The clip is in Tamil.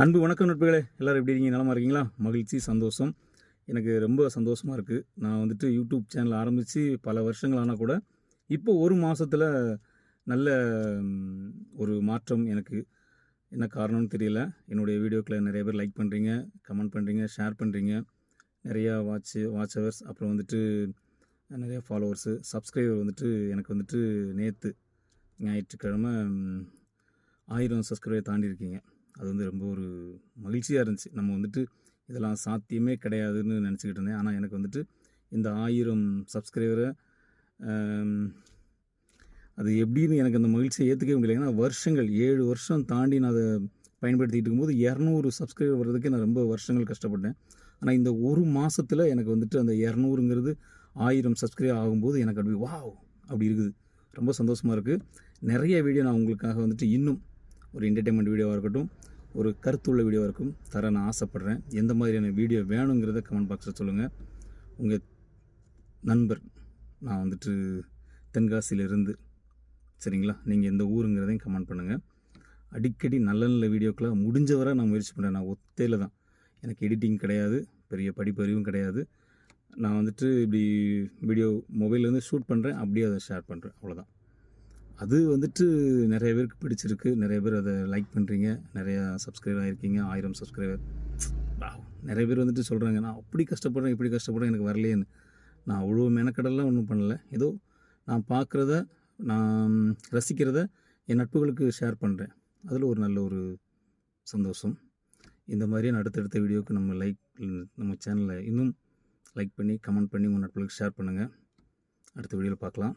அன்பு வணக்கம் நட்புகளே, எல்லோரும் எப்படி இருக்கீங்க? நலமா இருக்கீங்களா? மகிழ்ச்சி, சந்தோஷம். எனக்கு ரொம்ப சந்தோஷமாக இருக்குது. நான் வந்துட்டு யூடியூப் சேனல் ஆரம்பித்து பல வருஷங்கள் ஆனால் கூட இப்போ ஒரு மாதத்தில் நல்ல ஒரு மாற்றம் எனக்கு. என்ன காரணம்னு தெரியல. என்னுடைய வீடியோக்களை நிறைய பேர் லைக் பண்ணுறீங்க, கமெண்ட் பண்ணுறீங்க, ஷேர் பண்ணுறீங்க. நிறையா வாட்ச் ஹவர்ஸ், அப்புறம் வந்துட்டு நிறையா ஃபாலோவர்ஸு, சப்ஸ்கிரைபர் வந்துட்டு எனக்கு வந்துட்டு நேற்று ஞாயிற்றுக்கிழமை 1000 சப்ஸ்கிரைபர் தாண்டியிருக்கீங்க. அது வந்து ரொம்ப ஒரு மகிழ்ச்சியாக இருந்துச்சு. நம்ம வந்துட்டு இதெல்லாம் சாத்தியமே கிடையாதுன்னு நினச்சிக்கிட்டு இருந்தேன். ஆனால் எனக்கு வந்துட்டு இந்த 1000 சப்ஸ்கிரைபரை அது எப்படின்னு எனக்கு அந்த மகிழ்ச்சியை ஏற்றுக்கவே முடியல. ஏன்னா வருஷங்கள் 7 வருஷம் தாண்டி நான் அதை பயன்படுத்திகிட்டு இருக்கும்போது 200 சப்ஸ்கிரைபர் வர்றதுக்கு நான் ரொம்ப வருஷங்கள் கஷ்டப்பட்டேன். ஆனால் இந்த ஒரு மாதத்தில் எனக்கு வந்துட்டு அந்த 200ங்கிறது 1000 சப்ஸ்கிரைபர் ஆகும்போது எனக்கு அப்படி வாவ் அப்படி இருக்குது. ரொம்ப சந்தோஷமாக இருக்குது. நிறைய வீடியோ நான் உங்களுக்காக வந்துட்டு இன்னும் ஒரு என்டர்டெயின்மெண்ட் வீடியோவாக இருக்கட்டும், ஒரு கருத்துள்ள வீடியோவாக இருக்கும் தர நான் ஆசைப்பட்றேன். எந்த மாதிரியான வீடியோ வேணுங்கிறத கமெண்ட் பாக்ஸில் சொல்லுங்கள். உங்கள் நண்பர் நான் வந்துட்டு தென்காசியிலிருந்து, சரிங்களா? நீங்கள் எந்த ஊருங்கிறதையும் கமெண்ட் பண்ணுங்கள். அடிக்கடி நல்ல நல்ல வீடியோக்கெலாம் முடிஞ்ச வரை நான் முயற்சி பண்ணுறேன். நான் ஒத்தையில் தான். எனக்கு எடிட்டிங் கிடையாது, பெரிய படிப்பறிவும் கிடையாது. நான் வந்துட்டு இப்படி வீடியோ மொபைல்லேருந்து ஷூட் பண்ணுறேன், அப்படியே அதை ஷேர் பண்ணுறேன், அவ்வளோதான். அது வந்துட்டு நிறைய பேருக்கு பிடிச்சிருக்கு. நிறைய பேர் அதை லைக் பண்ணுறீங்க, நிறையா சப்ஸ்கிரைபர் ஆகிருக்கீங்க. 1000 சப்ஸ்கிரைபர். நிறைய பேர் வந்துட்டு சொல்கிறாங்க, நான் அப்படி கஷ்டப்படுறேன், இப்படி கஷ்டப்படுறேன், எனக்கு வரலையேன்னு. நான் அவ்வளோ மெனக்கடலாம் ஒன்றும் பண்ணலை. ஏதோ நான் பார்க்குறத, நான் ரசிக்கிறத என் நட்புகளுக்கு ஷேர் பண்ணுறேன். அதில் ஒரு நல்ல ஒரு சந்தோஷம். இந்த மாதிரியே அடுத்தடுத்த வீடியோவுக்கு நம்ம சேனலை இன்னும் லைக் பண்ணி, கமெண்ட் பண்ணி உங்கள் நட்புகளுக்கு ஷேர் பண்ணுங்கள். அடுத்த வீடியோவில் பார்க்கலாம்.